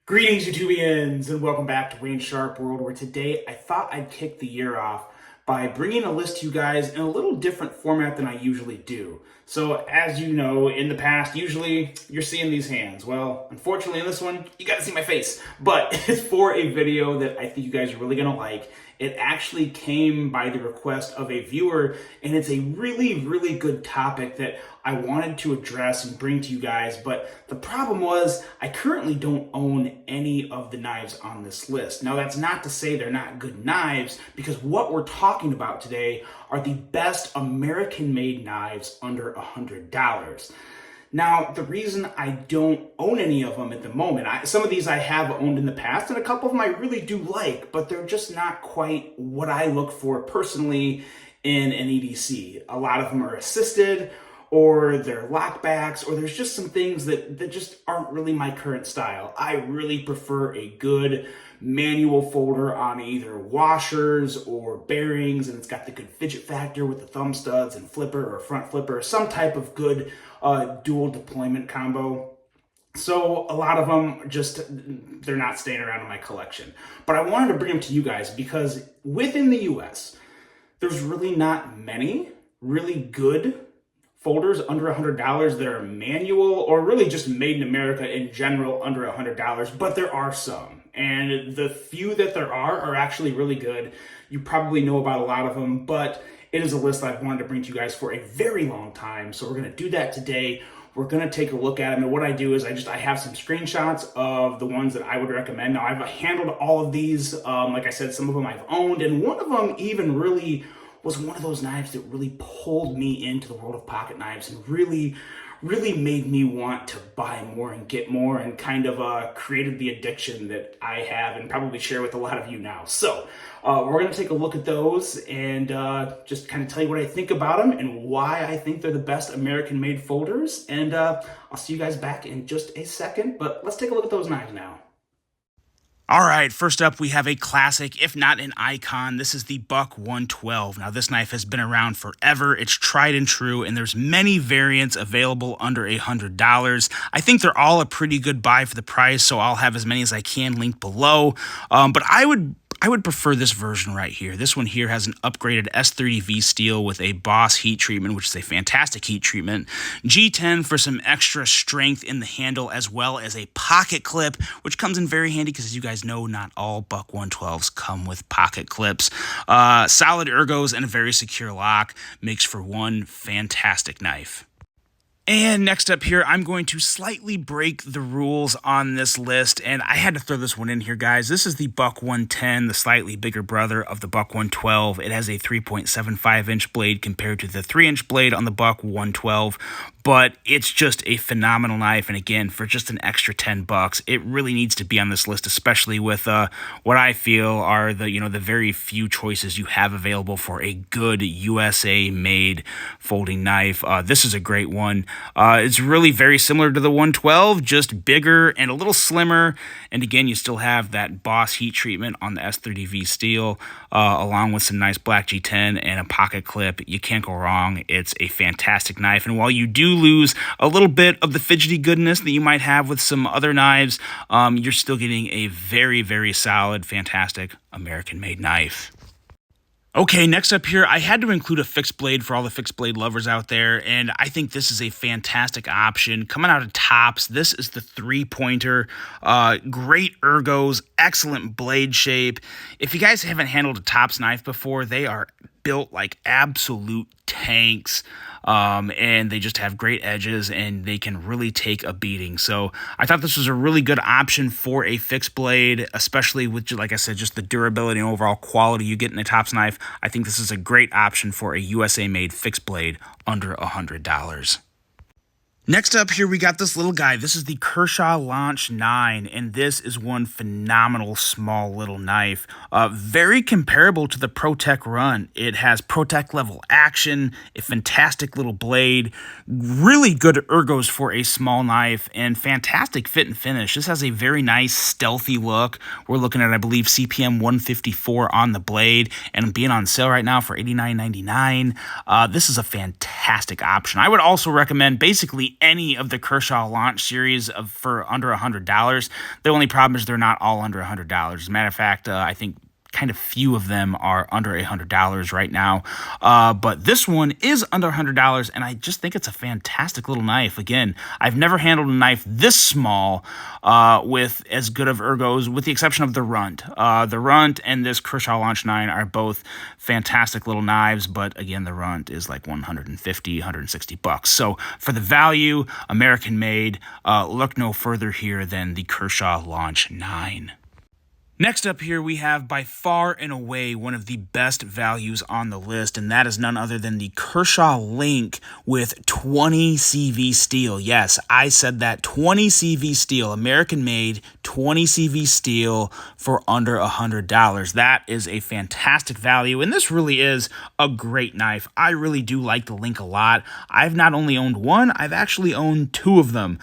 Greetings, YouTubians, and welcome back to Wayne Sharp World, where today I thought I'd kick the year off by bringing a list to you guys in a little different format than I usually do. So, as you know, in the past, usually you're seeing these hands. Well, unfortunately in this one, you gotta see my face. But it's for a video that I think you guys are really gonna like. It actually came by the request of a viewer, and it's a really good topic that I wanted to address and bring to you guys. But the problem was I currently don't own any of the knives on this list. Now, that's not to say they're not good knives, because what we're talking about today are the best American-made knives under $100. Now, the reason I don't own any of them at the moment, some of these I have owned in the past, and a couple of them I really do like, but they're just not quite what I look for personally in an EDC. A lot of them are assisted, or they're lockbacks, or there's just some things that just aren't really my current style. I really prefer a good manual folder on either washers or bearings, and it's got the good fidget factor with the thumb studs and flipper or front flipper, some type of good dual deployment combo. So a lot of them they're not staying around in my collection. But I wanted to bring them to you guys because within the US, there's really not many really good folders under $100 that are manual or really just made in America in general under $100, but there are some. And the few that there are actually really good. You probably know about a lot of them, but it is a list I've wanted to bring to you guys for a very long time. So we're going to do that today. We're going to take a look at them. And what I do is I have some screenshots of the ones that I would recommend. Now, I've handled all of these. Like I said, some of them I've owned, and one of them even really was one of those knives that really pulled me into the world of pocket knives and really made me want to buy more and get more, and kind of created the addiction that I have and probably share with a lot of you now. So we're going to take a look at those and just kind of tell you what I think about them and why I think they're the best American-made folders. And I'll see you guys back in just a second, but let's take a look at those knives now. All right, first up, we have a classic, if not an icon. This is the Buck 112. Now, this knife has been around forever. It's tried and true, and there's many variants available under $100. I think they're all a pretty good buy for the price, so I'll have as many as I can linked below. But I would prefer this version right here. This one here has an upgraded S30V steel with a Boss heat treatment, which is a fantastic heat treatment. G10 for some extra strength in the handle, as well as a pocket clip, which comes in very handy because, as you guys know, not all Buck 112s come with pocket clips. Solid ergos and a very secure lock makes for one fantastic knife. And next up here, I'm going to slightly break the rules on this list, and I had to throw this one in here, guys. This is the Buck 110, the slightly bigger brother of the Buck 112. It has a 3.75-inch blade compared to the 3-inch blade on the Buck 112, but it's just a phenomenal knife, and again, for just an extra $10, it really needs to be on this list, especially with what I feel are the very few choices you have available for a good USA-made folding knife. This is a great one. It's really very similar to the 112, just bigger and a little slimmer. And again, you still have that Boss heat treatment on the S30V steel, along with some nice black G10 and a pocket clip. You can't go wrong. It's a fantastic knife. And while you do lose a little bit of the fidgety goodness that you might have with some other knives, you're still getting a very solid, fantastic American-made knife. Okay, next up here, I had to include a fixed blade for all the fixed blade lovers out there, and I think this is a fantastic option. Coming out of Topz, this is the 3-pointer. Great ergos, excellent blade shape. If you guys haven't handled a Topz knife before, they are built like absolute tanks. And they just have great edges, and they can really take a beating. So I thought this was a really good option for a fixed blade, especially with, like I said, just the durability and overall quality you get in a Topz knife. I think this is a great option for a USA-made fixed blade under $100. Next up here, we got this little guy. This is the Kershaw Launch N, and this is one phenomenal small little knife. Very comparable to the ProTech Run. It has ProTech level action, a fantastic little blade, really good ergos for a small knife, and fantastic fit and finish. This has a very nice stealthy look. We're looking at, I believe, CPM 154 on the blade, and being on sale right now for $89.99. This is a fantastic option. I would also recommend basically really any of the Kershaw Launch series for under $100. The only problem is they're not all under $100. As a matter of fact, I think kind of few of them are under $100 right now, but this one is under $100, and I just think it's a fantastic little knife. Again, I've never handled a knife this small with as good of ergos, with the exception of the Runt. The Runt and this Kershaw Launch 9 are both fantastic little knives, but again, the Runt is like $150, $160. So for the value, American made, look no further here than the Kershaw Launch 9. Next up here, we have by far and away one of the best values on the list, and that is none other than the Kershaw Link with 20 CV steel. Yes, I said that, 20 CV steel, American-made 20 CV steel for under $100. That is a fantastic value, and this really is a great knife. I really do like the Link a lot. I've not only owned one, I've actually owned two of them.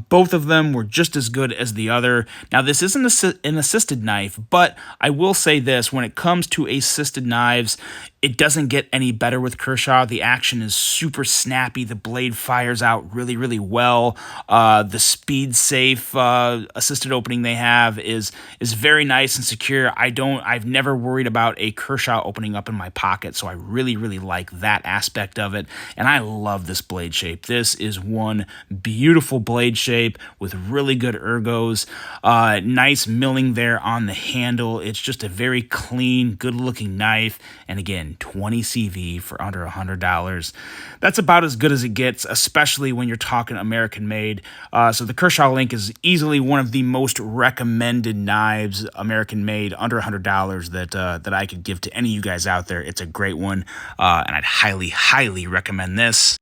Both of them were just as good as the other. Now, this isn't an assisted knife, but I will say this: when it comes to assisted knives, it doesn't get any better with Kershaw. The action is super snappy. The blade fires out really, really well. The speed safe assisted opening they have is very nice and secure. I've never worried about a Kershaw opening up in my pocket, so I really, really like that aspect of it. And I love this blade shape. This is one beautiful blade shape with really good ergos. Nice milling there on the handle. It's just a very clean, good-looking knife. And again, 20 CV for under $100. That's about as good as it gets, especially when you're talking American-made. So the Kershaw Link is easily one of the most recommended knives, American-made, under $100 that I could give to any of you guys out there. It's a great one, and I'd highly, highly recommend this.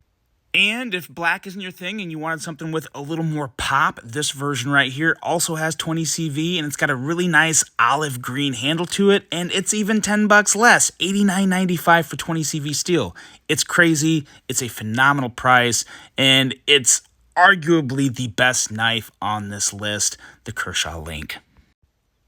And if black isn't your thing and you wanted something with a little more pop, this version right here also has 20 CV, and it's got a really nice olive green handle to it, and it's even $10 less, $89.95 for 20 CV steel. It's crazy, it's a phenomenal price, and it's arguably the best knife on this list, the Kershaw Link.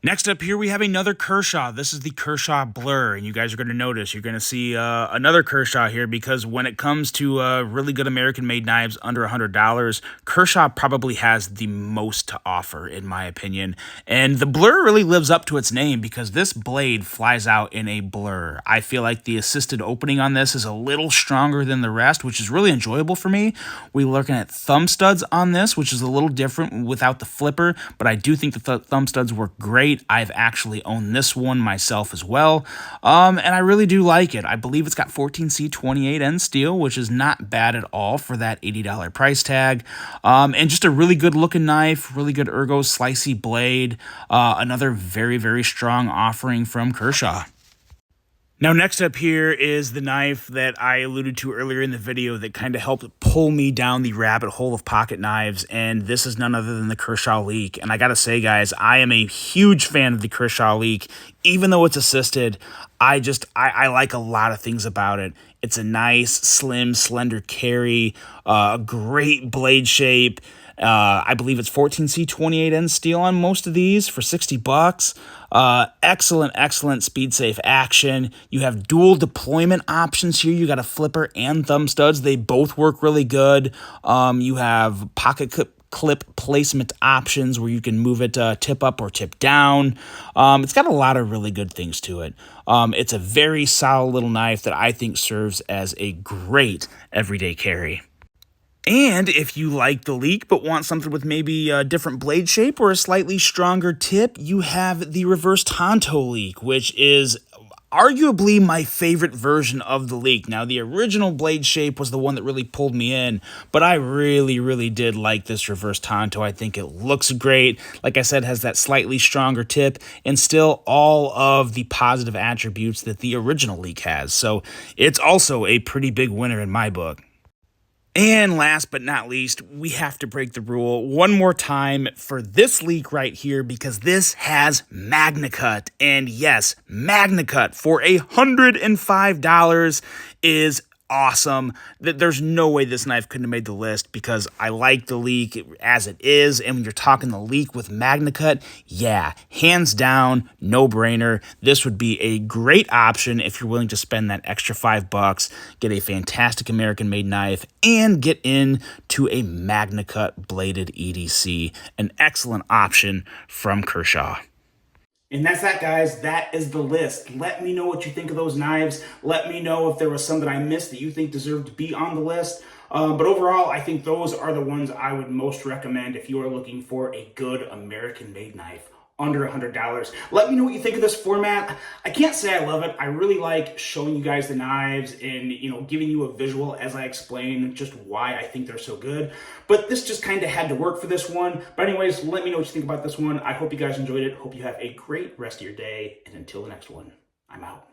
Next up here, we have another Kershaw. This is the Kershaw Blur, and you guys are going to notice, you're going to see another Kershaw here, because when it comes to really good American-made knives under $100, Kershaw probably has the most to offer, in my opinion. And the Blur really lives up to its name, because this blade flies out in a blur. I feel like the assisted opening on this is a little stronger than the rest, which is really enjoyable for me. We're looking at thumb studs on this, which is a little different without the flipper, but I do think the thumb studs work great. I've actually owned this one myself as well, and I really do like it. I believe it's got 14C28N steel, which is not bad at all for that $80 price tag, and just a really good looking knife, really good ergo, slicey blade, another very, very strong offering from Kershaw. Now, next up here is the knife that I alluded to earlier in the video that kind of helped pull me down the rabbit hole of pocket knives, and this is none other than the Kershaw Leak. And I gotta say, guys, I am a huge fan of the Kershaw Leak. Even though it's assisted, I like a lot of things about it. It's a nice, slim, slender carry, a great blade shape. I believe it's 14C28N steel on most of these for $60. Excellent speed safe action. You have dual deployment options here. You got a flipper and thumb studs. They both work really good. You have pocket clip placement options where you can move it tip up or tip down. It's got a lot of really good things to it. It's a very solid little knife that I think serves as a great everyday carry. And if you like the Leak but want something with maybe a different blade shape or a slightly stronger tip, you have the reverse Tanto Leak, which is arguably my favorite version of the Leak. Now, the original blade shape was the one that really pulled me in, but I really, really did like this reverse Tanto. I think it looks great. Like I said, has that slightly stronger tip and still all of the positive attributes that the original Leak has. So it's also a pretty big winner in my book. And last but not least, we have to break the rule one more time for this Leak right here, because this has Magna Cut. And yes, Magna Cut for $105 is awesome. There's no way this knife couldn't have made the list because I like the Leak as it is. And when you're talking the Leak with Magna Cut, yeah, hands down, no brainer. This would be a great option if you're willing to spend that extra $5, get a fantastic American made knife, and get into a Magna Cut bladed EDC. An excellent option from Kershaw. And that's that, guys. That is the list. Let me know what you think of those knives. Let me know if there was some that I missed that you think deserved to be on the list. But overall, I think those are the ones I would most recommend if you are looking for a good American-made knife under $100. Let me know what you think of this format. I can't say I love it. I really like showing you guys the knives and, giving you a visual as I explain just why I think they're so good. But this just kind of had to work for this one. But anyways, let me know what you think about this one. I hope you guys enjoyed it. Hope you have a great rest of your day. And until the next one, I'm out.